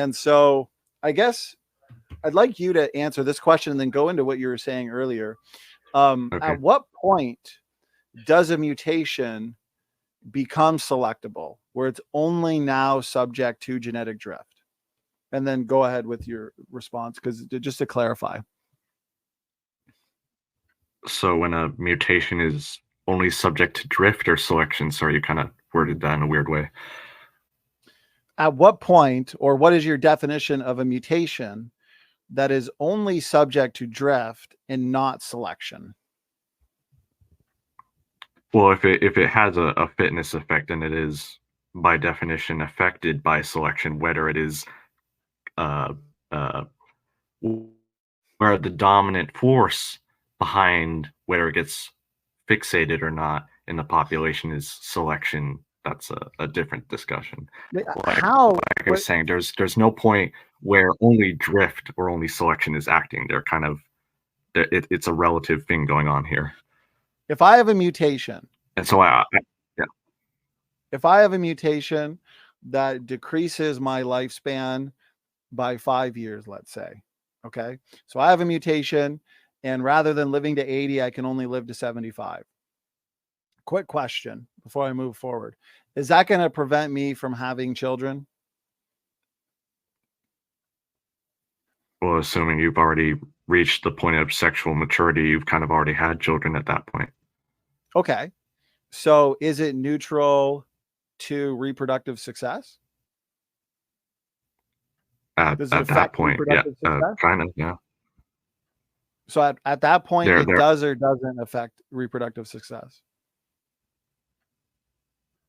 And so I guess I'd like you to answer this question and then go into what you were saying earlier. Okay. At what point does a mutation become selectable, where it's only now subject to genetic drift? And then go ahead with your response, because just to clarify. So when a mutation is only subject to drift or selection, sorry, you kind of worded that in a weird way. At what point, or what is your definition of a mutation that is only subject to drift and not selection? Well, if it has a fitness effect, then it is by definition affected by selection, whether it is where the dominant force behind whether it gets fixated or not in the population is selection. That's a different discussion. Like I was saying, there's no point where only drift or only selection is acting. They're kind of, it's a relative thing going on here. If I have a mutation, and so yeah. If I have a mutation that decreases my lifespan by 5 years, let's say, okay, so I have a mutation, and rather than living to 80, I can only live to 75. Quick question before I move forward. Is that going to prevent me from having children? Well, assuming you've already reached the point of sexual maturity, you've kind of already had children at that point. Okay. So is it neutral to reproductive success? At that point, yeah, kind of, yeah. So at that point, it does or doesn't affect reproductive success?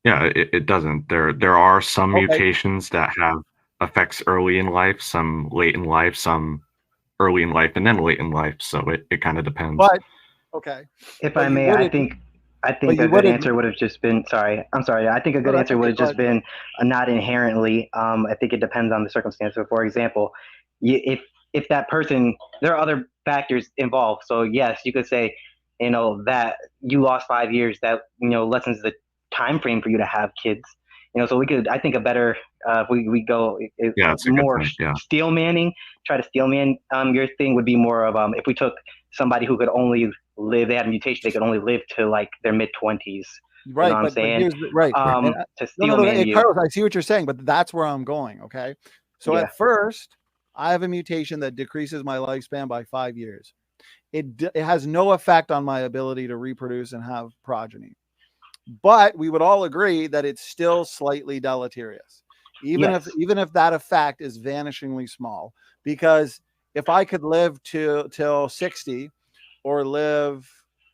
Yeah, it doesn't. There are some mutations that have effects early in life, some late in life, some early in life, and then late in life. So it kind of depends. But okay, if I may, I think a good answer would have just been. I'm sorry. I think a good answer would have just been not inherently. I think it depends on the circumstance. So, for example, if that person, there are other factors involved. So yes, you could say, that you lost 5 years. That lessens the time frame for you to have kids. So we could. I think a better if we go more steel manning. Try to steel man your thing would be more of if we took somebody who could only live, they had a mutation, they could only live to like their mid-20s. Right. You know what I'm saying? To steel man you. Carlos, I see what you're saying, but that's where I'm going. Okay. So at first, I have a mutation that decreases my lifespan by 5 years. It has no effect on my ability to reproduce and have progeny. But we would all agree that it's still slightly deleterious, even if that effect is vanishingly small. Because if I could live till 60 or live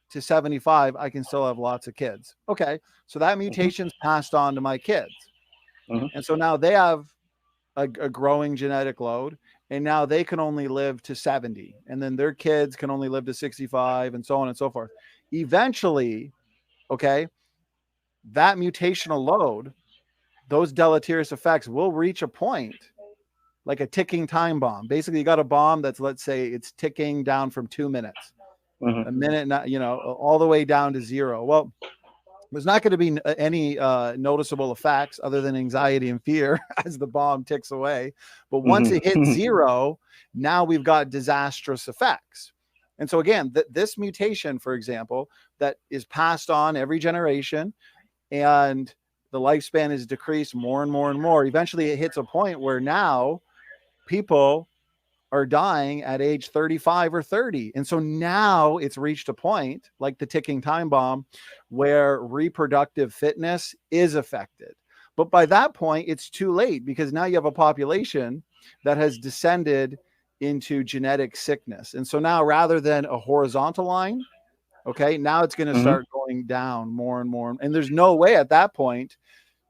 to 75, I can still have lots of kids. Okay, so that mutation's passed on to my kids, and so now they have a growing genetic load, and now they can only live to 70, and then their kids can only live to 65, and so on and so forth. Eventually, okay, that mutational load, those deleterious effects will reach a point like a ticking time bomb. Basically, you got a bomb that's, let's say, it's ticking down from 2 minutes, a minute, all the way down to 0. Well, there's not going to be any noticeable effects other than anxiety and fear as the bomb ticks away. But once it hits 0, now we've got disastrous effects. And so again, this mutation, for example, that is passed on every generation, and the lifespan is decreased more and more and more. Eventually, it hits a point where now people are dying at age 35 or 30. And so now it's reached a point, like the ticking time bomb, where reproductive fitness is affected. But by that point, it's too late, because now you have a population that has descended into genetic sickness. And so now, rather than a horizontal line, okay, now it's going to start going down more and more. And there's no way at that point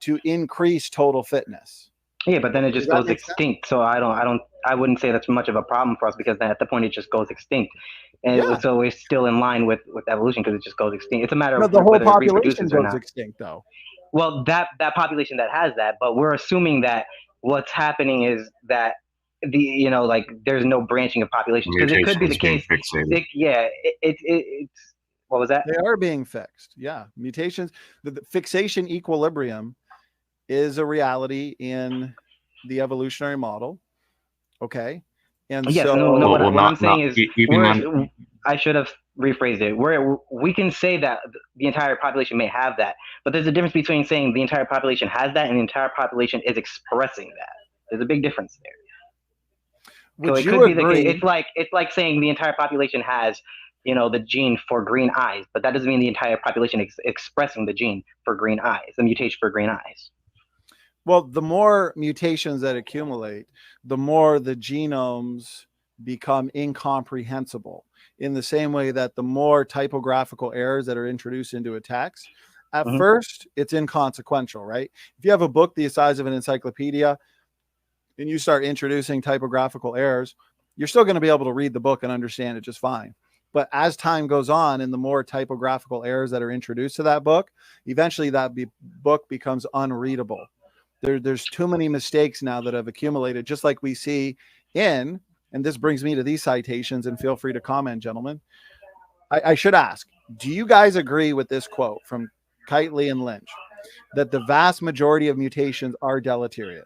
to increase total fitness. Yeah, but then it just goes extinct. So I wouldn't say that's much of a problem for us, because then at the point it just goes extinct. And so we're still in line with evolution, because it just goes extinct. It's a matter of the whole whether population it reproduces or not. goes extinct, though. Well, that population that has that, but we're assuming that what's happening is that there's no branching of populations, because it could be the case. It's what was that? They are being fixed. Yeah, mutations. The fixation equilibrium is a reality in the evolutionary model. Okay. And yes, so no, what I'm saying is I should have rephrased it. We can say that the entire population may have that, but there's a difference between saying the entire population has that and the entire population is expressing that. There's a big difference there. Would so it you could agree? Be it's like saying the entire population has, the gene for green eyes, but that doesn't mean the entire population is expressing the gene for green eyes, the mutation for green eyes. Well, the more mutations that accumulate, the more the genomes become incomprehensible, in the same way that the more typographical errors that are introduced into a text, at first, it's inconsequential, right? If you have a book the size of an encyclopedia and you start introducing typographical errors, you're still going to be able to read the book and understand it just fine. But as time goes on and the more typographical errors that are introduced to that book, eventually that book becomes unreadable. There's too many mistakes now that have accumulated, just like we see in, and this brings me to these citations, and feel free to comment, gentlemen. I should ask, do you guys agree with this quote from Kitely and Lynch, that the vast majority of mutations are deleterious?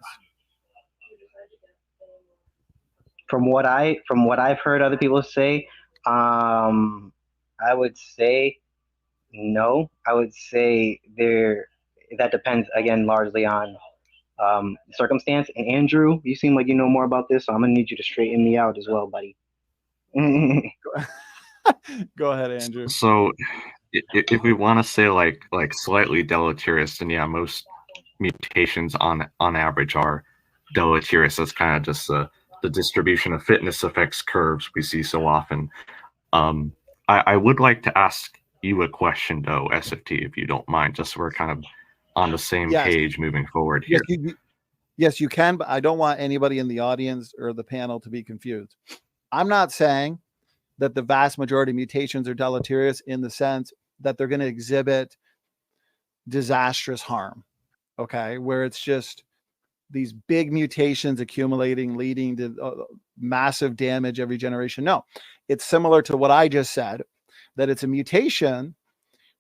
From what I've heard other people say, I would say no. I would say that depends again largely on circumstance. And Andrew, you seem like you know more about this, so I'm gonna need you to straighten me out as well, buddy. Go ahead, Andrew. So if we want to say like slightly deleterious, then yeah, most mutations on average are deleterious. That's kind of just the distribution of fitness effects curves we see so often. I would like to ask you a question though, SFT, if you don't mind, just so we're kind of on the same page moving forward here. Yes, you can, but I don't want anybody in the audience or the panel to be confused. I'm not saying that the vast majority of mutations are deleterious in the sense that they're going to exhibit disastrous harm, okay, where it's just these big mutations accumulating, leading to massive damage every generation. No, it's similar to what I just said, that it's a mutation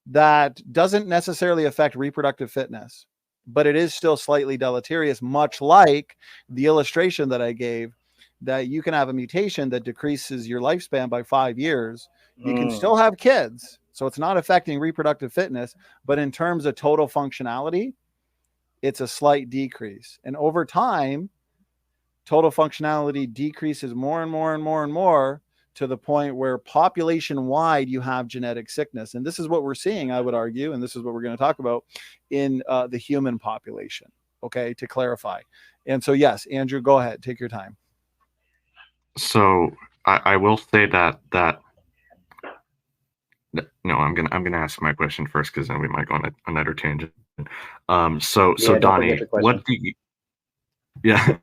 that doesn't necessarily affect reproductive fitness, but it is still slightly deleterious, much like the illustration that I gave, that you can have a mutation that decreases your lifespan by 5 years. You can still have kids, so it's not affecting reproductive fitness, but in terms of total functionality, it's a slight decrease. And over time, total functionality decreases more and more and more and more, to the point where population-wide you have genetic sickness. And this is what we're seeing, I would argue, and this is what we're going to talk about in the human population, okay, to clarify. And so, yes, Andrew, go ahead. Take your time. So I will say that no, I'm gonna ask my question first, because then we might go on another tangent. So Donny, what do you? Yeah.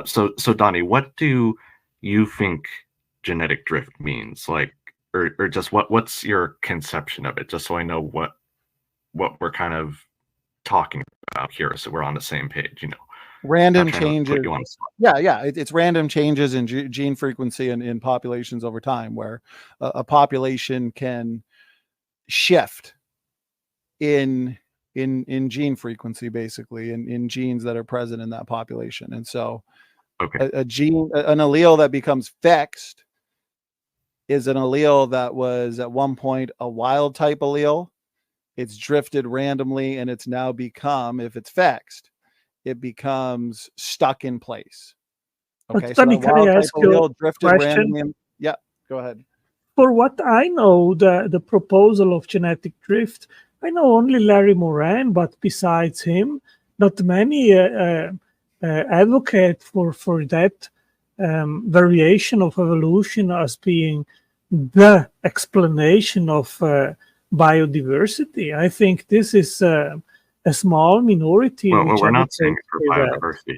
So Donny, what do you think genetic drift means? Like, or just what's your conception of it? Just so I know what we're kind of talking about here, so we're on the same page. Random changes. Yeah, it's random changes in gene frequency in populations over time, where a population can shift in gene frequency, basically, in genes that are present in that population. And so an allele that becomes fixed is an allele that was at one point a wild type allele. It's drifted randomly, and it's now become, if it's fixed, it becomes stuck in place. Okay, so Donny, can I ask you a question? Randomly. Yeah, go ahead. For what I know, the proposal of genetic drift, I know only Larry Moran, but besides him, not many advocate for that variation of evolution as being the explanation of biodiversity. I think this is a small minority. Well, we're not saying for biodiversity.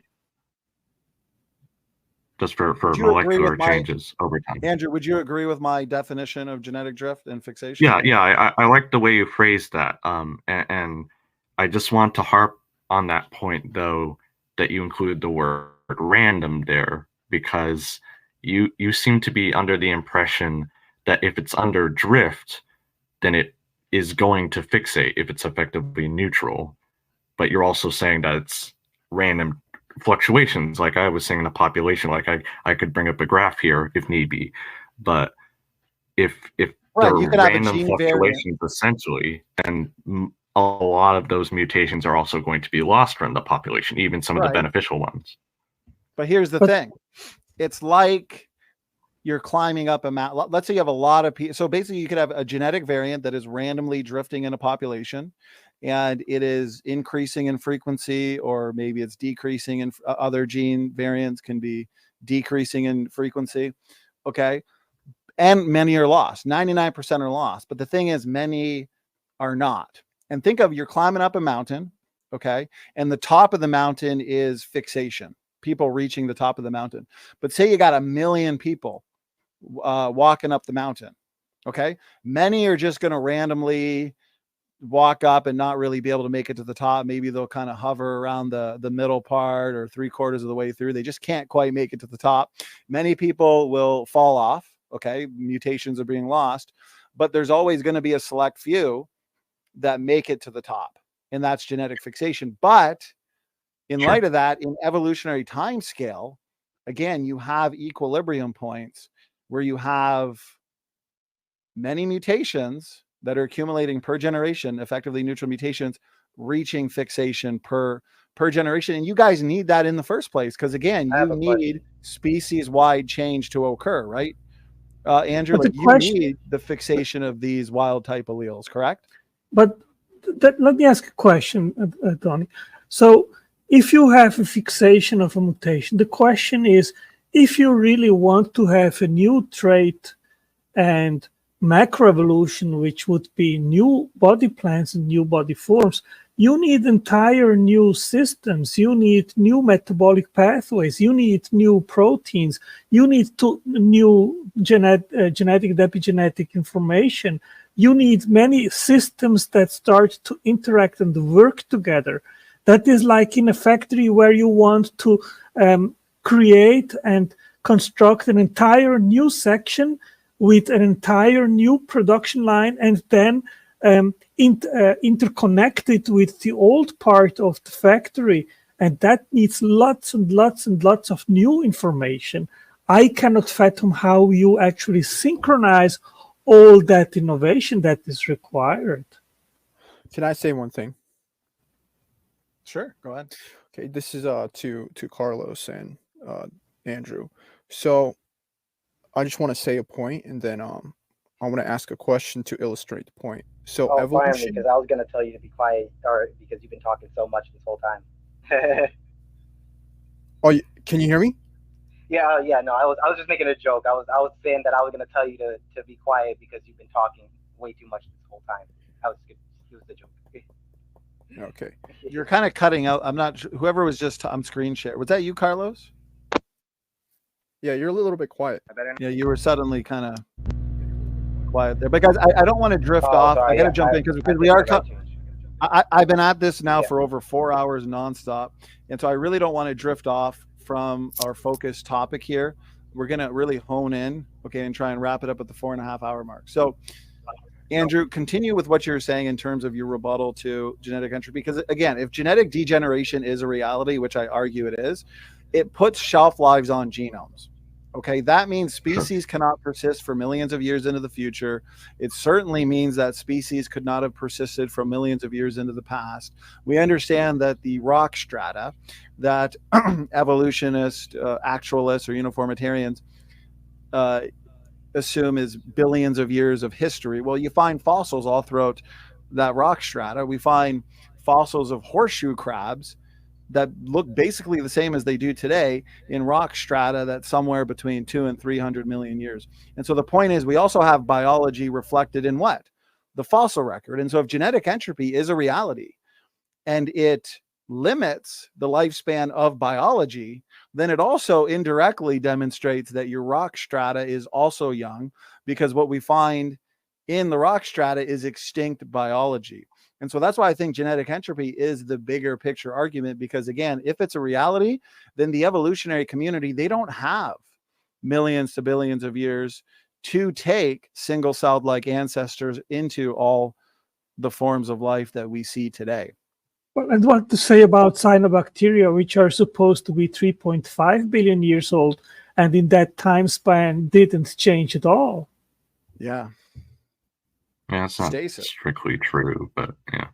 Just for molecular changes over time. Andrew, would you agree with my definition of genetic drift and fixation? Yeah, I like the way you phrased that. And I just want to harp on that point, though, that you included the word random there, because you seem to be under the impression that if it's under drift, then it is going to fixate if it's effectively neutral. But you're also saying that it's random fluctuations, like I was saying, the population. Like I could bring up a graph here if need be, but if right, there you are could have a random gene fluctuations variant. essentially, and a lot of those mutations are also going to be lost from the population, even some of the beneficial ones. But here's the thing. It's like you're climbing up a mountain. Let's say you have a lot of people. So basically you could have a genetic variant that is randomly drifting in a population, and it is increasing in frequency, or maybe it's decreasing in other gene variants can be decreasing in frequency. Okay. And many are lost. 99% are lost. But the thing is, many are not. And think of, you're climbing up a mountain. Okay. And the top of the mountain is fixation, people reaching the top of the mountain. But say you got 1 million people walking up the mountain. Okay. Many are just going to randomly walk up and not really be able to make it to the top. Maybe they'll kind of hover around the middle part or 3/4 of the way through. They just can't quite make it to the top. Many people will fall off. Okay. Mutations are being lost, but there's always going to be a select few that make it to the top, and that's genetic fixation. But in light of that, in evolutionary time scale, again, you have equilibrium points where you have many mutations that are accumulating per generation, effectively neutral mutations, reaching fixation per generation. And you guys need that in the first place, because again, you need species-wide change to occur, right? Andrew, like you need the fixation of these wild type alleles, correct? But let me ask a question, Donny. So if you have a fixation of a mutation, the question is, if you really want to have a new trait and macroevolution, which would be new body plans and new body forms, you need entire new systems. You need new metabolic pathways. You need new proteins. You need new genetic epigenetic information. You need many systems that start to interact and work together. That is like in a factory where you want to create and construct an entire new section with an entire new production line, and then interconnect it with the old part of the factory. And that needs lots and lots and lots of new information. I cannot fathom how you actually synchronize all that innovation that is required. Can I say one thing? Sure, go ahead. Okay, this is to Carlos and Andrew. So I just want to say a point, and then I want to ask a question to illustrate the point. So evolution. Finally, because I was going to tell you to be quiet, or because you've been talking so much this whole time. Oh, can you hear me? Yeah. No, I was just making a joke. I was saying that I was going to tell you to be quiet because you've been talking way too much this whole time. It was the joke. Okay. You're kind of cutting out. I'm not sure. Whoever was just on screen share. Was that you, Carlos? Yeah, you're a little bit quiet. Yeah, you were suddenly kind of quiet there. But guys, I don't want to drift off. Sorry, I got to jump in because we are. I've been at this now for over 4 hours nonstop, and so I really don't want to drift off from our focus topic here. We're going to really hone in, okay, and try and wrap it up at the 4.5 hour mark. So, Andrew, continue with what you're saying in terms of your rebuttal to genetic entropy. Because again, if genetic degeneration is a reality, which I argue it is, it puts shelf lives on genomes. Okay, that means species cannot persist for millions of years into the future. It certainly means that species could not have persisted for millions of years into the past. We understand that the rock strata that evolutionists, actualists, or uniformitarians assume is billions of years of history. Well, you find fossils all throughout that rock strata. We find fossils of horseshoe crabs that look basically the same as they do today in rock strata that's somewhere between 200 and 300 million years. And so the point is, we also have biology reflected in what? The fossil record. And so if genetic entropy is a reality and it limits the lifespan of biology, then it also indirectly demonstrates that your rock strata is also young, because what we find in the rock strata is extinct biology. And so that's why I think genetic entropy is the bigger picture argument, because again, if it's a reality, then the evolutionary community, they don't have millions to billions of years to take single-celled like ancestors into all the forms of life that we see today. Well, and what to say about cyanobacteria, which are supposed to be 3.5 billion years old, and in that time span didn't change at all? Yeah. Yeah, it's not strictly true, but yeah.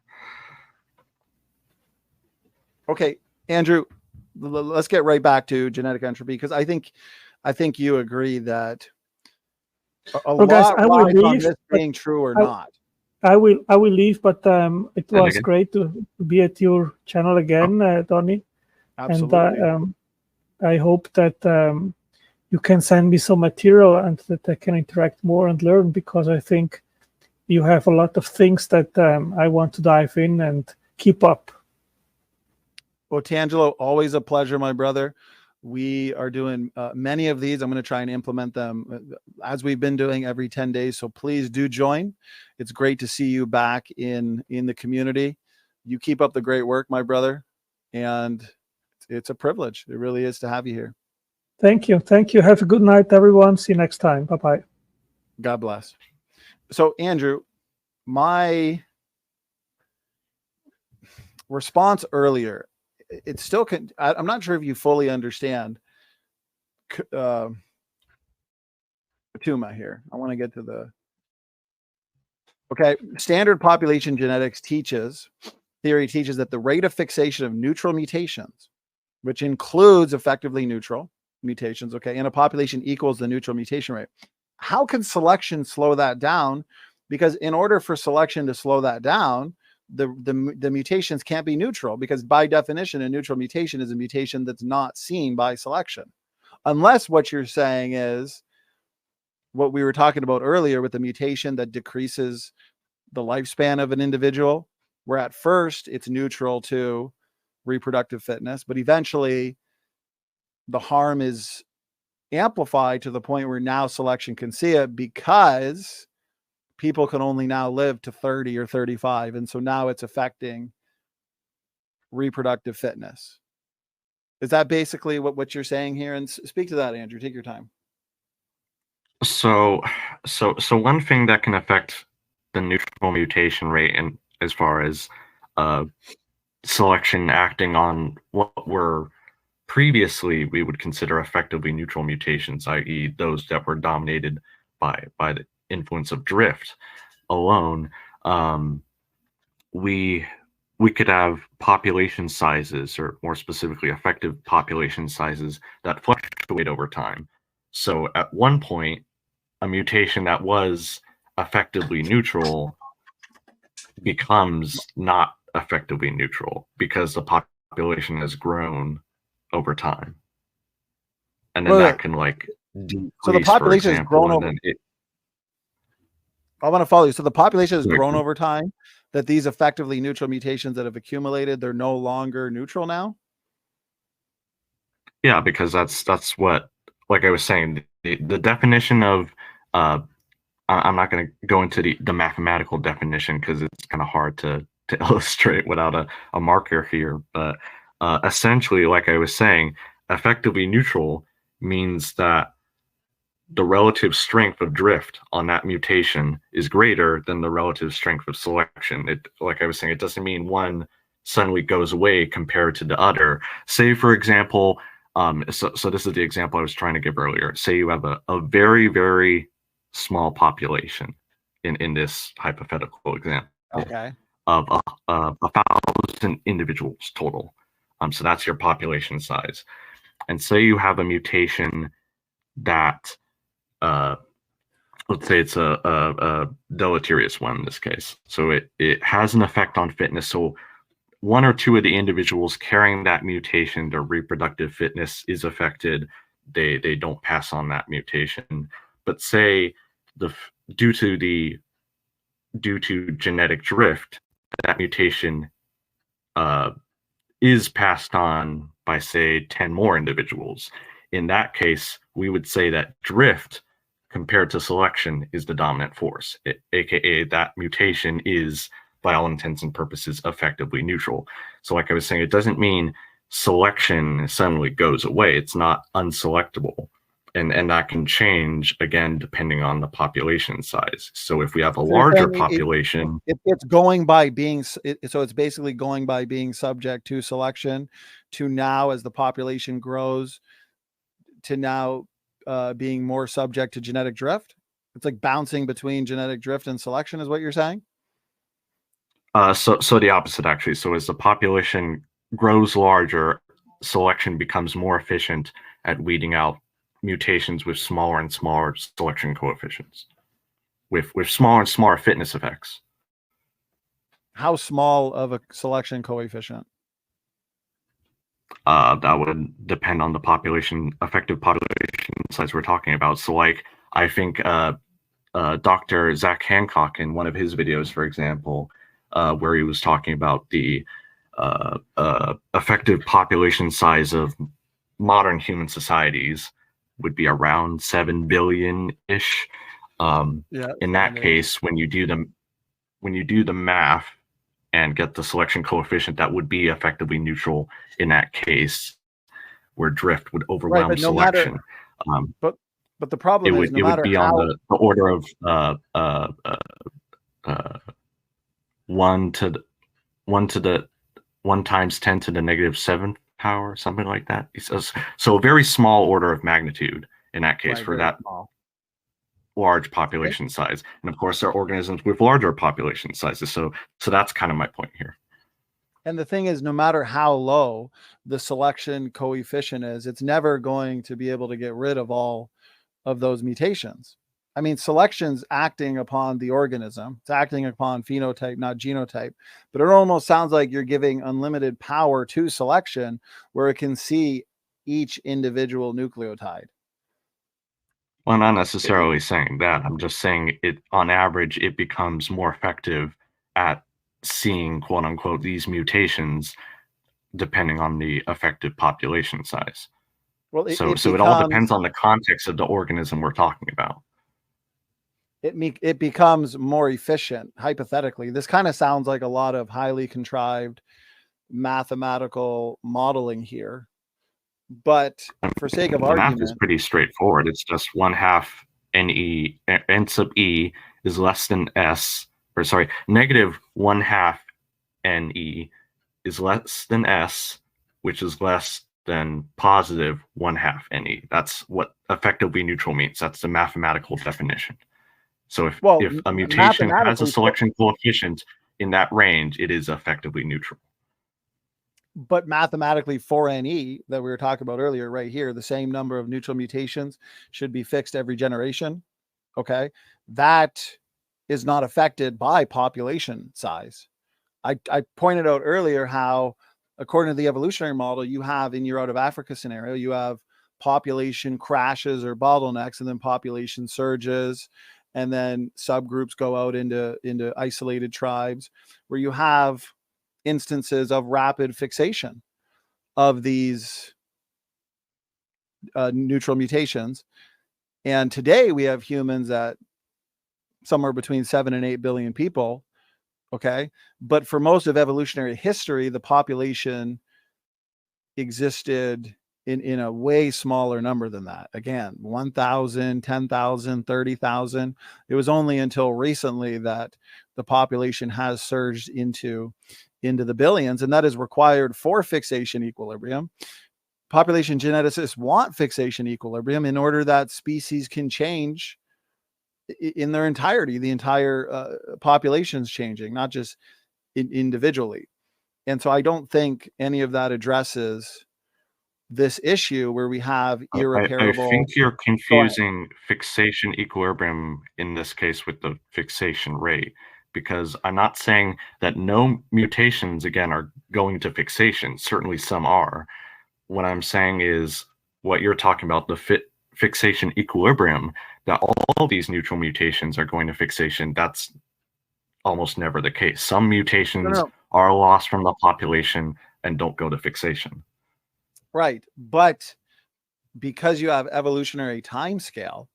Okay, Andrew, let's get right back to genetic entropy, because I think you agree that a lot relies on this being true or not. I will leave, but it was great to be at your channel again, Donny. Absolutely. And I hope that you can send me some material and that I can interact more and learn, because I think you have a lot of things that I want to dive in and keep up. Well, Tangelo, always a pleasure, my brother. We are doing many of these. I'm going to try and implement them as we've been doing every 10 days. So please do join. It's great to see you back in the community. You keep up the great work, my brother. And it's a privilege. It really is to have you here. Thank you. Thank you. Have a good night, everyone. See you next time. Bye-bye. God bless. So, Andrew, my response earlier, it's still, I'm not sure if you fully understand Tuma here. I want to get to the, okay. Standard population genetics theory teaches that the rate of fixation of neutral mutations, which includes effectively neutral mutations, okay, in a population equals the neutral mutation rate. How can selection slow that down? Because in order for selection to slow that down, the mutations can't be neutral, because by definition, a neutral mutation is a mutation that's not seen by selection. Unless what you're saying is what we were talking about earlier with the mutation that decreases the lifespan of an individual, where at first it's neutral to reproductive fitness, but eventually the harm is amplified to the point where now selection can see it, because people can only now live to 30 or 35. And so now it's affecting reproductive fitness. Is that basically what you're saying here? And speak to that, Andrew. Take your time. So one thing that can affect the neutral mutation rate, and as far as selection acting on what were previously we would consider effectively neutral mutations, i.e. those that were dominated by the influence of drift alone, we could have population sizes, or more specifically effective population sizes, that fluctuate over time. So at one point, a mutation that was effectively neutral becomes not effectively neutral because the population has grown over time. And then that can like decrease, so the population has grown over. I want to follow you. So the population has grown over time, that these effectively neutral mutations that have accumulated, they're no longer neutral now? Yeah, because that's what, like I was saying, the definition of, I'm not going to go into the mathematical definition because it's kind of hard to illustrate without a marker here. But essentially, like I was saying, effectively neutral means that the relative strength of drift on that mutation is greater than the relative strength of selection. It, like I was saying, it doesn't mean one suddenly goes away compared to the other. Say, for example, so this is the example I was trying to give earlier. Say you have a very, very small population in this hypothetical example, okay, of 1,000 individuals total. So that's your population size. And say you have a mutation that, let's say it's a deleterious one in this case. So it has an effect on fitness. So one or two of the individuals carrying that mutation, their reproductive fitness is affected. They don't pass on that mutation. But say due to genetic drift, that mutation is passed on by, say, 10 more individuals. In that case, we would say that drift compared to selection is the dominant force, aka that mutation is, by all intents and purposes, effectively neutral. So like I was saying, it doesn't mean selection suddenly goes away. It's not unselectable. and that can change again depending on the population size. So if we have a larger population, it's going by being so it's basically going by being subject to selection, to now as the population grows, to now being more subject to genetic drift. It's like bouncing between genetic drift and selection, is what you're saying? So the opposite, actually. So as the population grows larger, selection becomes more efficient at weeding out mutations with smaller and smaller selection coefficients, with smaller and smaller fitness effects. How small of a selection coefficient? That would depend on the effective population size we're talking about. So like, I think Dr. Zach Hancock in one of his videos, for example, where he was talking about the effective population size of modern human societies would be around 7 billion-ish. In that case, when you do the math and get the selection coefficient, that would be effectively neutral in that case, where drift would overwhelm selection. But the problem is, it would be on the order of 1 times 10 to the negative 7th power, something like that. So a very small order of magnitude in that case, for that large population size. And of course, there are organisms with larger population sizes. So that's kind of my point here. And the thing is, no matter how low the selection coefficient is, it's never going to be able to get rid of all of those mutations. I mean, selection's acting upon the organism. It's acting upon phenotype, not genotype. But it almost sounds like you're giving unlimited power to selection, where it can see each individual nucleotide. Well, I'm not necessarily saying that. I'm just saying it, on average, it becomes more effective at seeing, quote unquote, these mutations depending on the effective population size. Well, it all depends on the context of the organism we're talking about. It becomes more efficient, hypothetically. This kind of sounds like a lot of highly contrived mathematical modeling here. But for sake of argument, math is pretty straightforward. It's just 1/2 NE, N sub E is less than S, or sorry, negative 1/2 NE is less than S, which is less than positive 1/2 NE. That's what effectively neutral means. That's the mathematical definition. So if a mutation has a selection coefficient in that range, it is effectively neutral. But mathematically, for NE that we were talking about earlier, right here, the same number of neutral mutations should be fixed every generation. Okay, that is not affected by population size. I pointed out earlier how, according to the evolutionary model, you have in your out of Africa scenario, you have population crashes or bottlenecks, and then population surges, and then subgroups go out into isolated tribes, where you have instances of rapid fixation of these neutral mutations. And today we have humans at somewhere between 7 and 8 billion people. Okay. But for most of evolutionary history, the population existed in a way smaller number than that. Again, 1,000, 10,000, 30,000. It was only until recently that the population has surged into the billions, and that is required for fixation equilibrium. Population geneticists want fixation equilibrium in order that species can change in their entirety. The entire population's changing, not just individually. And so I don't think any of that addresses this issue where we have irreparable. I think you're confusing fixation equilibrium in this case with the fixation rate, because I'm not saying that no mutations, again, are going to fixation. Certainly some are. What I'm saying is what you're talking about, the fixation equilibrium, that all these neutral mutations are going to fixation. That's almost never the case. Some mutations are lost from the population and don't go to fixation. Right. But because you have evolutionary time scale,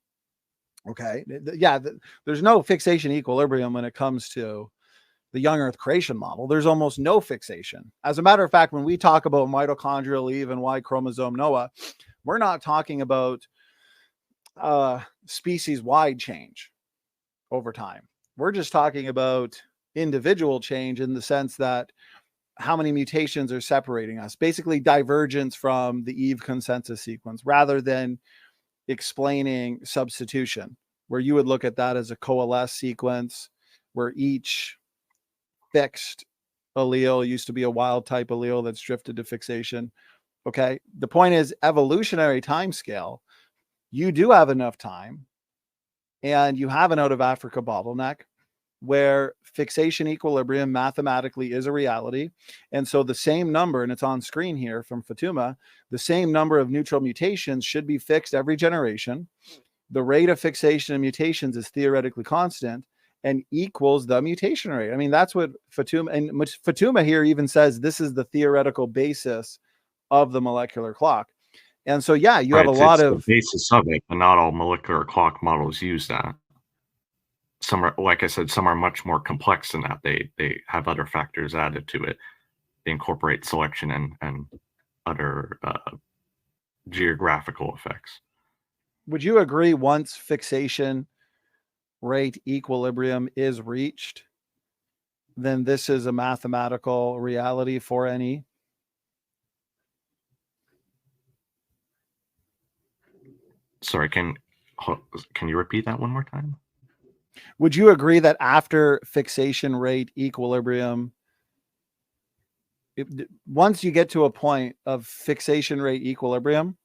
okay, there's no fixation equilibrium when it comes to the young Earth creation model. There's almost no fixation. As a matter of fact, when we talk about mitochondrial Eve and Y chromosome Noah, we're not talking about species-wide change over time. We're just talking about individual change in the sense that how many mutations are separating us, basically divergence from the Eve consensus sequence, rather than explaining substitution, where you would look at that as a coalesce sequence where each fixed allele used to be a wild type allele that's drifted to fixation. Okay. The point is, evolutionary time scale, you do have enough time and you have an out of Africa bottleneck where fixation equilibrium mathematically is a reality. And so the same number, and it's on screen here from Fatuma, the same number of neutral mutations should be fixed every generation. The rate of fixation and mutations is theoretically constant and equals the mutation rate. I mean, that's what Fatuma, and Fatuma here even says this is the theoretical basis of the molecular clock. And so, yeah, you have a lot of the basis of it, but not all molecular clock models use that. Some are, like I said, some are much more complex than that. They have other factors added to it. They incorporate selection and other geographical effects. Would you agree once fixation rate equilibrium is reached, then this is a mathematical reality for NE? Sorry, can you repeat that one more time? Would you agree that after fixation rate equilibrium, once you get to a point of fixation rate equilibrium,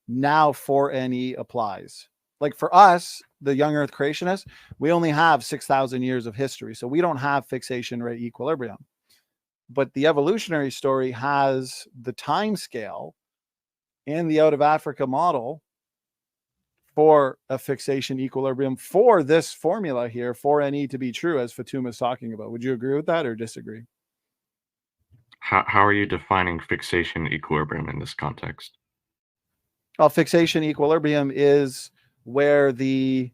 now 4NE applies? Like for us, the young Earth creationists, we only have 6,000 years of history, so we don't have fixation rate equilibrium. But the evolutionary story has the time scale and the out of Africa model for a fixation equilibrium for this formula here, for NE to be true, as Fatuma is talking about. Would you agree with that or disagree? How are you defining fixation equilibrium in this context? Well, fixation equilibrium is where the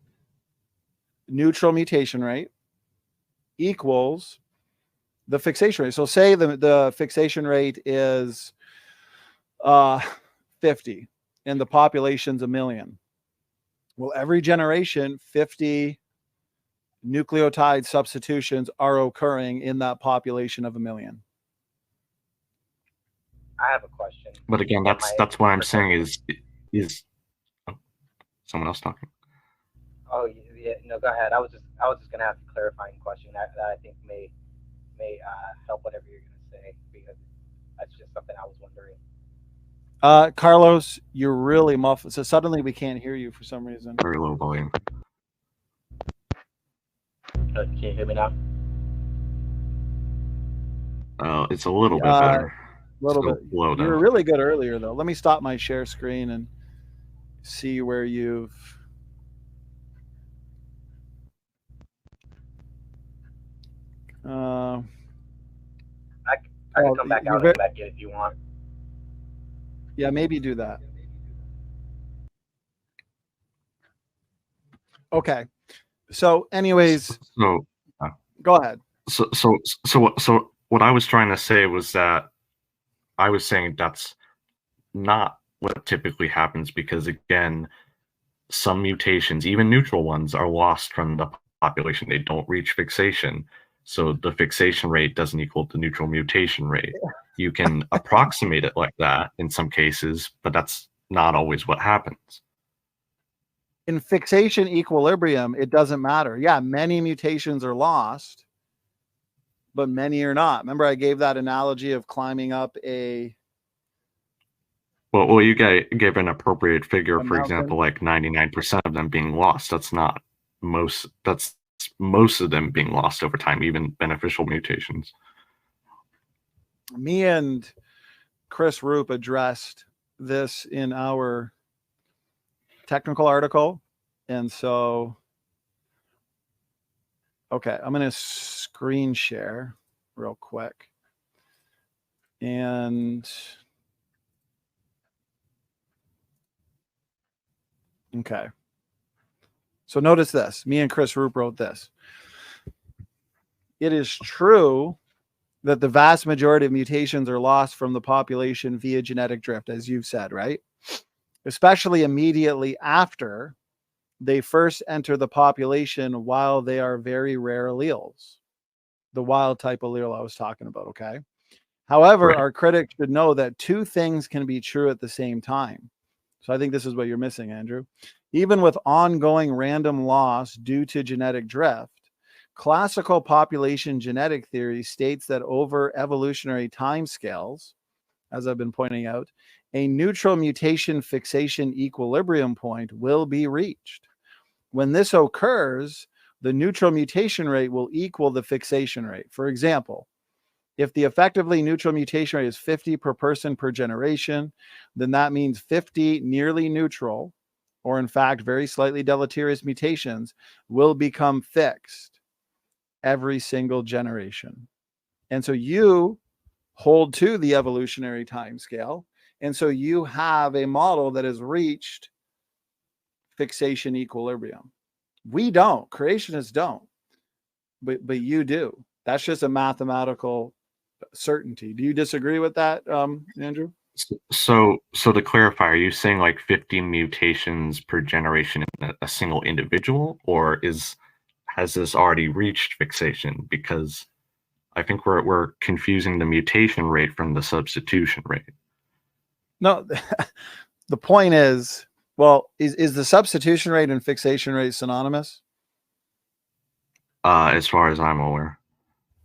neutral mutation rate equals the fixation rate. So say the fixation rate is 50 and the population's 1 million. Well, every generation, 50 nucleotide substitutions are occurring in that population of 1 million. I have a question. But again, that's what I'm saying is oh, someone else talking. Oh yeah, no, go ahead. I was just gonna ask a clarifying question that I think may help whatever you're gonna say, because that's just something I was wondering. Carlos, you're really muffled. So suddenly we can't hear you for some reason. Very low volume. Can you hear me now? It's a little bit better. A little bit. You were really good earlier, though. Let me stop my share screen and see where you've. I can come back out and back in if you want. Yeah, maybe do that. Okay. So, anyways, go ahead. So what I was trying to say was that I was saying that's not what typically happens, because again, some mutations, even neutral ones, are lost from the population. They don't reach fixation. So the fixation rate doesn't equal the neutral mutation rate. You can approximate it like that in some cases, but that's not always what happens. In fixation equilibrium, it doesn't matter. Yeah, many mutations are lost, but many are not. Remember, I gave that analogy of climbing up a... Well, you gave an appropriate figure, for example, like 99% of them being lost. That's not most. That's most of them being lost over time, even beneficial mutations. Me and Chris Roop addressed this in our technical article. And so, okay, I'm going to screen share real quick. And okay. So notice this. Me and Chris Roop wrote this. It is true that the vast majority of mutations are lost from the population via genetic drift, as you've said, right? Especially immediately after they first enter the population while they are very rare alleles. The wild type allele I was talking about, okay? However, Right. our critics should know that two things can be true at the same time. So I think this is what you're missing, Andrew. Even with ongoing random loss due to genetic drift, classical population genetic theory states that over evolutionary timescales, as I've been pointing out, a neutral mutation fixation equilibrium point will be reached. When this occurs, the neutral mutation rate will equal the fixation rate. For example, if the effectively neutral mutation rate is 50 per person per generation, then that means 50 nearly neutral, or in fact, very slightly deleterious mutations will become fixed every single generation. And so you hold to the evolutionary time scale. And so you have a model that has reached fixation equilibrium. We don't, creationists don't, but you do. That's just a mathematical certainty. Do you disagree with that, Andrew? So to clarify, are you saying like 50 mutations per generation in a single individual, or has this already reached fixation? Because I think we're confusing the mutation rate from the substitution rate. No, the point is, well, is the substitution rate and fixation rate synonymous? As far as I'm aware.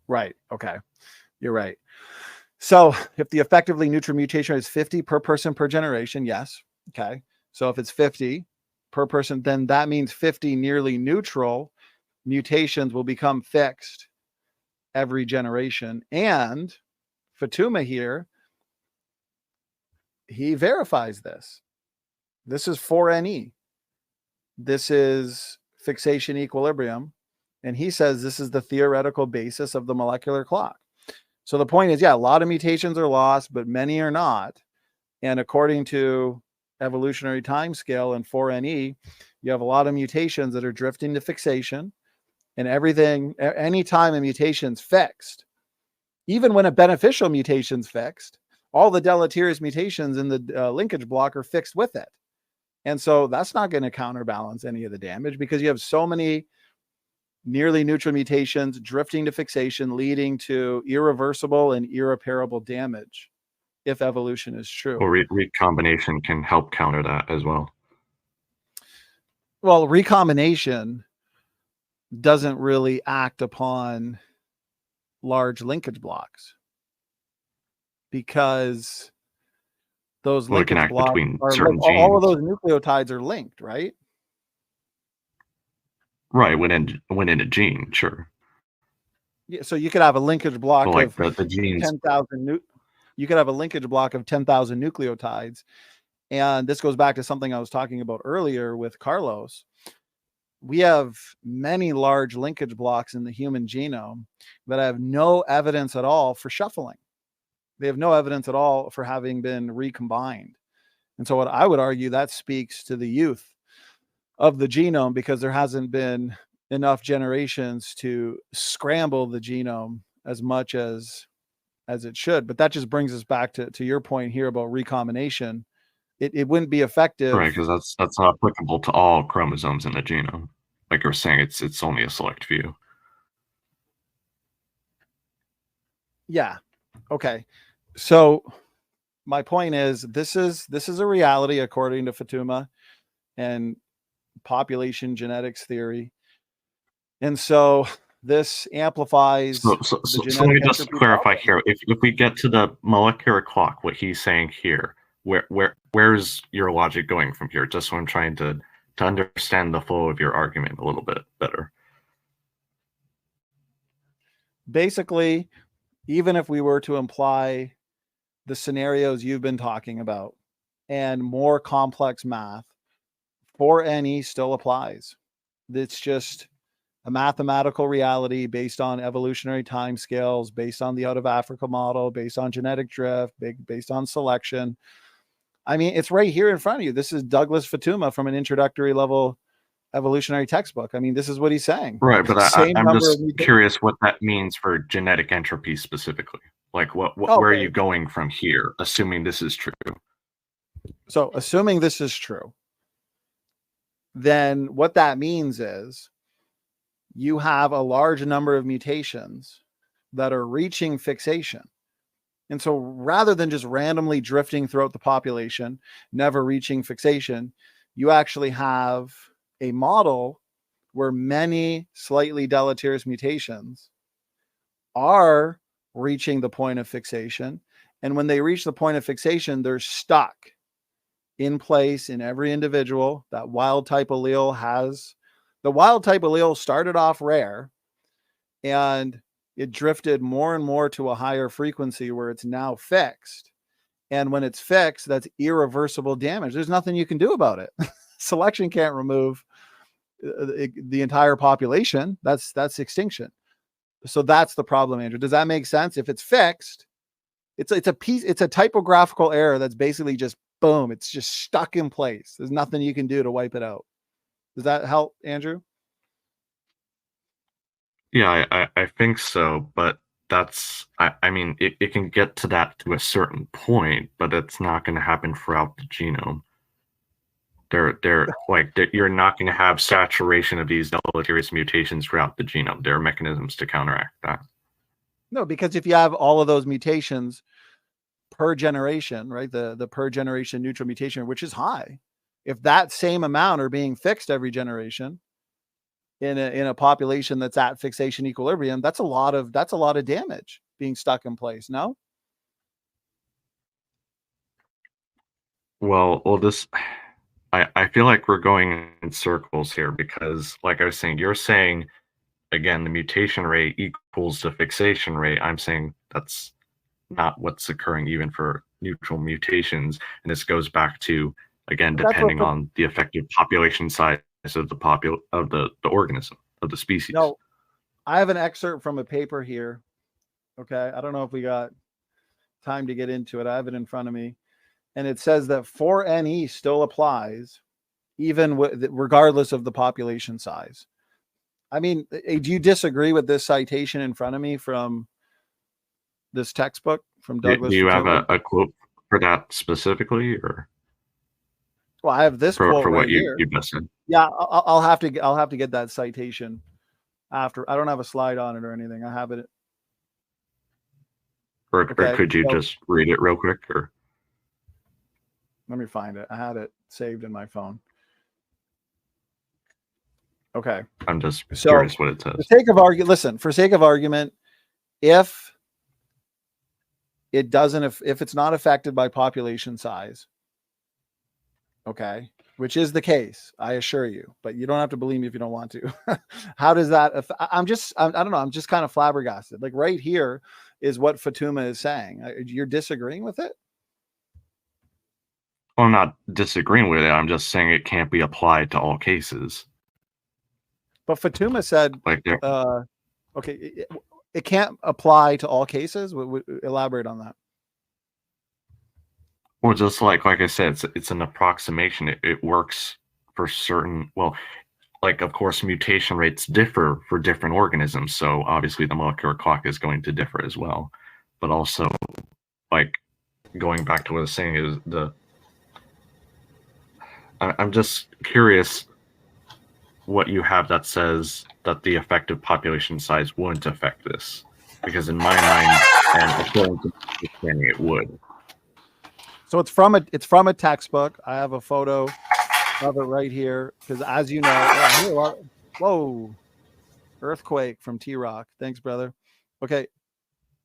Right. Okay. You're right. So if the effectively neutral mutation rate is 50 per person per generation, yes. Okay. So if it's 50 per person, then that means 50 nearly neutral mutations will become fixed every generation. And Fatuma here, he verifies this. This is 4NE. This is fixation equilibrium. And he says this is the theoretical basis of the molecular clock. So the point is, yeah, a lot of mutations are lost, but many are not. And according to evolutionary time scale and 4NE, you have a lot of mutations that are drifting to fixation. And everything, anytime a mutation's fixed, even when a beneficial mutation's fixed, all the deleterious mutations in the linkage block are fixed with it. And so that's not going to counterbalance any of the damage because you have so many nearly neutral mutations drifting to fixation, leading to irreversible and irreparable damage if evolution is true. Or recombination can help counter that as well. Well, recombination doesn't really act upon large linkage blocks because those linkage blocks are all of those nucleotides are linked, right? Right, within a gene, sure. Yeah, so you could have a linkage block like of the genes. 10,000. You could have a linkage block of 10,000 nucleotides, and this goes back to something I was talking about earlier with Carlos. We have many large linkage blocks in the human genome that have no evidence at all for shuffling. They have no evidence at all for having been recombined. And so what I would argue that speaks to the youth of the genome because there hasn't been enough generations to scramble the genome as much as it should. But that just brings us back to your point here about recombination. It wouldn't be effective. Right, because that's not applicable to all chromosomes in the genome. Like you're saying, it's only a select few. Yeah. Okay. So my point is this is a reality according to Fatuma and population genetics theory. And so this amplifies. So let me just clarify here. If we get to the molecular clock, what he's saying here, where's your logic going from here? Just so I'm trying to understand the flow of your argument a little bit better. Basically, even if we were to imply the scenarios you've been talking about and more complex math, 4NE still applies. It's just a mathematical reality based on evolutionary timescales, based on the out of Africa model, based on genetic drift, based on selection. I mean, it's right here in front of you. This is Douglas Fatuma from an introductory level evolutionary textbook. I mean, this is what he's saying. Right, but I'm just curious what that means for genetic entropy specifically. Like, where are you going from here, assuming this is true? So, assuming this is true, then what that means is you have a large number of mutations that are reaching fixation. And so rather than just randomly drifting throughout the population, never reaching fixation, you actually have a model where many slightly deleterious mutations are reaching the point of fixation. And when they reach the point of fixation, they're stuck in place in every individual. That wild type allele has, the wild type allele started off rare and it drifted more and more to a higher frequency where it's now fixed. And when it's fixed, that's irreversible damage. There's nothing you can do about it. Selection can't remove the entire population. That's extinction. So that's the problem, Andrew. Does that make sense? If it's fixed, it's a typographical error that's basically just boom, it's just stuck in place. There's nothing you can do to wipe it out. Does that help, Andrew? Yeah, I think so, but that's, I mean, it can get to that to a certain point, but it's not going to happen throughout the genome. You're not going to have saturation of these deleterious mutations throughout the genome. There are mechanisms to counteract that. No, because if you have all of those mutations per generation, right, the per generation neutral mutation, which is high, if that same amount are being fixed every generation in a population that's at fixation equilibrium, that's a lot of damage being stuck in place. No? Well, this, I feel like we're going in circles here because, like I was saying, you're saying, again, the mutation rate equals the fixation rate. I'm saying that's not what's occurring even for neutral mutations. And this goes back to, again, depending on the effective population size of the organism, of the species. No, I have an excerpt from a paper here. Okay. I don't know if we got time to get into it. I have it in front of me. And it says that 4NE still applies even regardless of the population size. I mean, do you disagree with this citation in front of me from this textbook from Douglas? Do you have a quote for that specifically, or? Well, I have this quote for right what here. You just said. Yeah, I'll have to get that citation after. I don't have a slide on it or anything. I have it. Or could you just read it real quick? Or let me find it. I had it saved in my phone. Okay. I'm just curious what it says. For sake of argument, if it doesn't, if it's not affected by population size, okay, which is the case, I assure you, but you don't have to believe me if you don't want to. How does that, I don't know. I'm just kind of flabbergasted. Like right here is what Fatuma is saying. You're disagreeing with it? Well, I'm not disagreeing with it. I'm just saying it can't be applied to all cases. But Fatuma said, okay, it can't apply to all cases. Elaborate on that. Well, just like I said, it's an approximation. It works for certain, well, like, of course, mutation rates differ for different organisms. So obviously the molecular clock is going to differ as well. But also, like, going back to what I was saying is I'm just curious what you have that says that the effective population size wouldn't affect this. Because in my mind, and according to my understanding, it would. So it's from a textbook. I have a photo of it right here because, as you know, whoa, earthquake from T-Rock. Thanks, brother. Okay,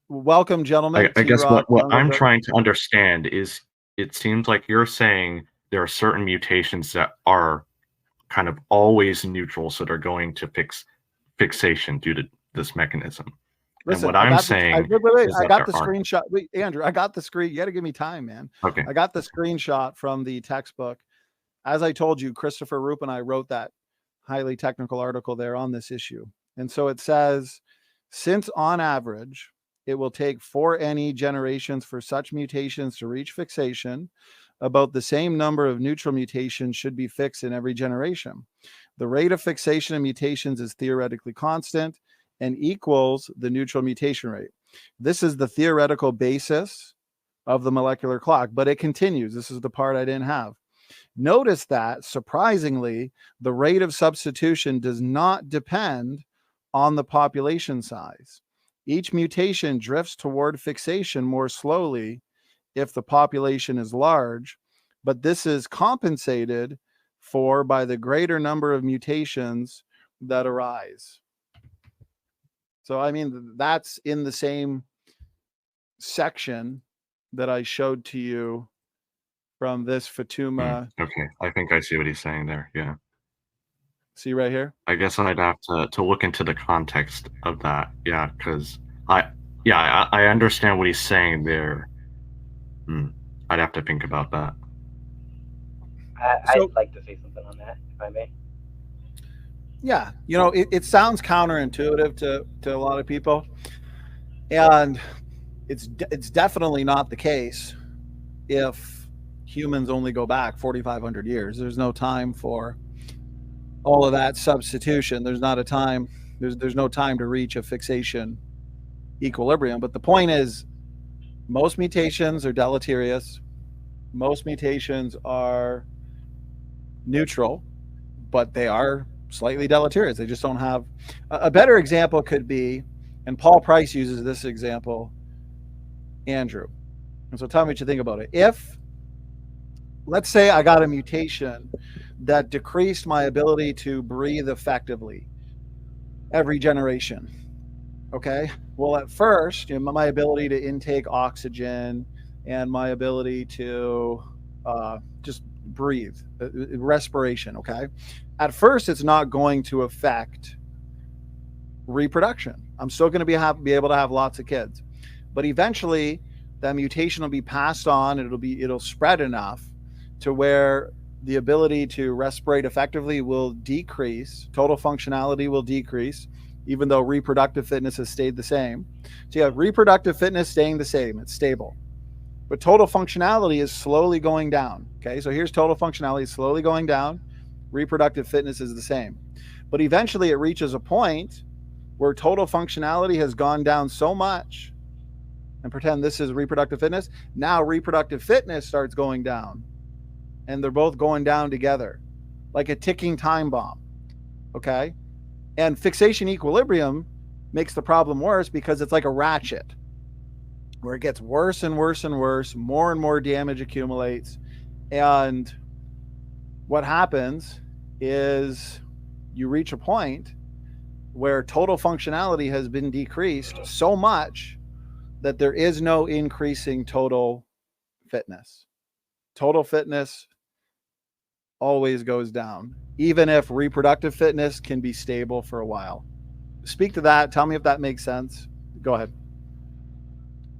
welcome, gentlemen. I guess what I'm trying to understand is, it seems like you're saying there are certain mutations that are kind of always neutral, so they're going to fixation due to this mechanism. Listen, and what I'm saying, wait, I got the screenshot. Wait, Andrew, I got the screen. You got to give me time, man. Okay. I got the screenshot from the textbook. As I told you, Christopher Roop and I wrote that highly technical article there on this issue. And so it says, since on average, it will take 4NE generations for such mutations to reach fixation, about the same number of neutral mutations should be fixed in every generation. The rate of fixation of mutations is theoretically constant and equals the neutral mutation rate. This is the theoretical basis of the molecular clock, but it continues. This is the part I didn't have. Notice that, surprisingly, the rate of substitution does not depend on the population size. Each mutation drifts toward fixation more slowly if the population is large, but this is compensated for by the greater number of mutations that arise. So, I mean, that's in the same section that I showed to you from this Fatuma. Okay, I think I see what he's saying there. Yeah. See right here? I guess I'd have to look into the context of that. Yeah, because I understand what he's saying there. I'd have to think about that. I'd like to say something on that, if I may. Yeah, you know, it sounds counterintuitive to a lot of people, and it's definitely not the case if humans only go back 4,500 years. There's no time for all of that substitution. There's not a time. There's no time to reach a fixation equilibrium. But the point is, most mutations are deleterious. Most mutations are neutral, but they are slightly deleterious. They just don't have a better example could be, and Paul Price uses this example, Andrew. And so tell me what you think about it. If, let's say I got a mutation that decreased my ability to breathe effectively every generation. Okay. Well, at first, you know, my ability to intake oxygen and my ability to just breathe, respiration. Okay. At first, it's not going to affect reproduction. I'm still going to be able to have lots of kids, but eventually that mutation will be passed on. It'll spread enough to where the ability to respirate effectively will decrease. Total functionality will decrease, even though reproductive fitness has stayed the same. So you have reproductive fitness staying the same. It's stable. But total functionality is slowly going down. Okay, so here's total functionality slowly going down. Reproductive fitness is the same. But eventually it reaches a point where total functionality has gone down so much, and pretend this is reproductive fitness. Now reproductive fitness starts going down, and they're both going down together like a ticking time bomb. Okay. And fixation equilibrium makes the problem worse because it's like a ratchet where it gets worse and worse and worse, more and more damage accumulates. And what happens is you reach a point where total functionality has been decreased so much that there is no increasing total fitness. Total fitness always goes down, even if reproductive fitness can be stable for a while. Speak to that. Tell me if that makes sense. Go ahead.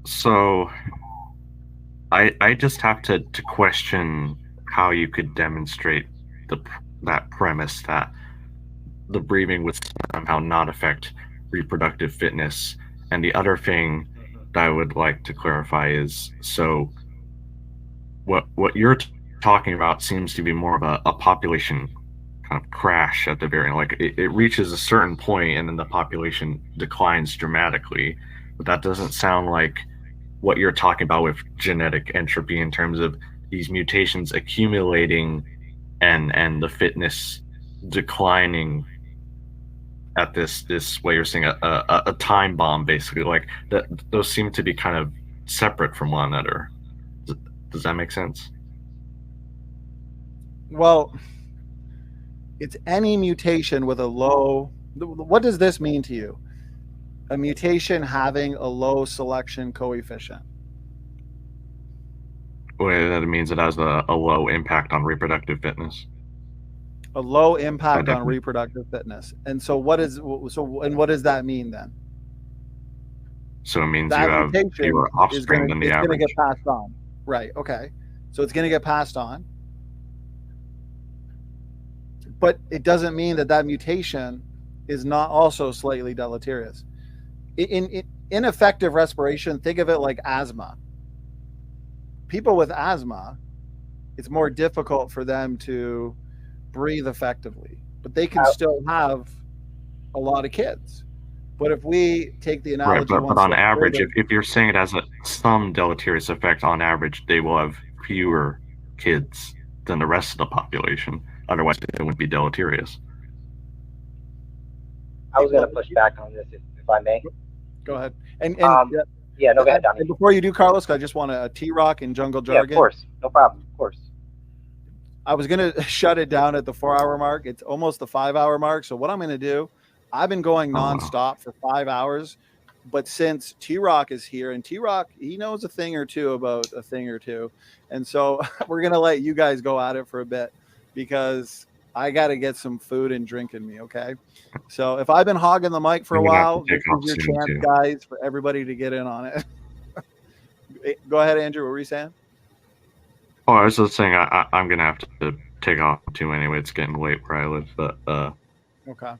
So I just have to question how you could demonstrate that premise that the breathing would somehow not affect reproductive fitness. And the other thing that I would like to clarify is, so what you're talking about seems to be more of a population kind of crash at the very end. Like it reaches a certain point and then the population declines dramatically. But that doesn't sound like what you're talking about with genetic entropy in terms of these mutations accumulating and the fitness declining at this what you're saying, a time bomb, basically. Like that, those seem to be kind of separate from one another. Does that make sense? Well, it's any mutation with a low. What does this mean to you? A mutation having a low selection coefficient. Well, that means it has a low impact on reproductive fitness. A low impact on reproductive fitness. And so what does that mean then? So it means that you have fewer offspring than the average. It's going to get passed on. Right. Okay. So it's going to get passed on. But it doesn't mean that mutation is not also slightly deleterious. In ineffective respiration, think of it like asthma. People with asthma, it's more difficult for them to breathe effectively, but they can still have a lot of kids. But if we take the analogy, right, but on average, if you're saying it has some deleterious effect, on average, they will have fewer kids than the rest of the population. Otherwise, it would be deleterious. I was going to push back on this, if I may. Go ahead. And yeah, no, go ahead, Donny. And before you do, Carlos, I just want a T-Rock and jungle jargon. Yeah, of course. No problem. Of course. I was going to shut it down at the 4-hour mark. It's almost the 5-hour mark. So what I'm going to do, I've been going nonstop for 5 hours. But since T-Rock is here, and T-Rock, he knows a thing or two about a thing or two. And so we're going to let you guys go at it for a bit because I got to get some food and drink in me, okay? So if I've been hogging the mic for a while, this is your chance, guys, for everybody to get in on it. Go ahead, Andrew. What were you saying? Oh, I was just saying I'm going to have to take off too anyway. It's getting late where I live. But okay.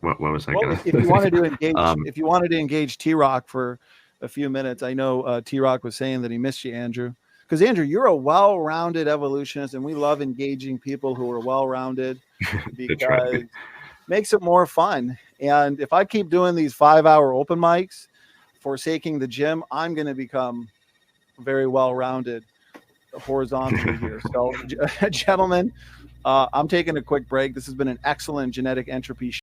What was I going to if you wanted to engage, if you wanted to engage T-Rock for a few minutes, I know T-Rock was saying that he missed you, Andrew. Because Andrew, you're a well-rounded evolutionist, and we love engaging people who are well-rounded because it makes it more fun. And if I keep doing these 5-hour open mics, forsaking the gym, I'm going to become very well-rounded horizontally here. So, gentlemen, I'm taking a quick break. This has been an excellent genetic entropy show.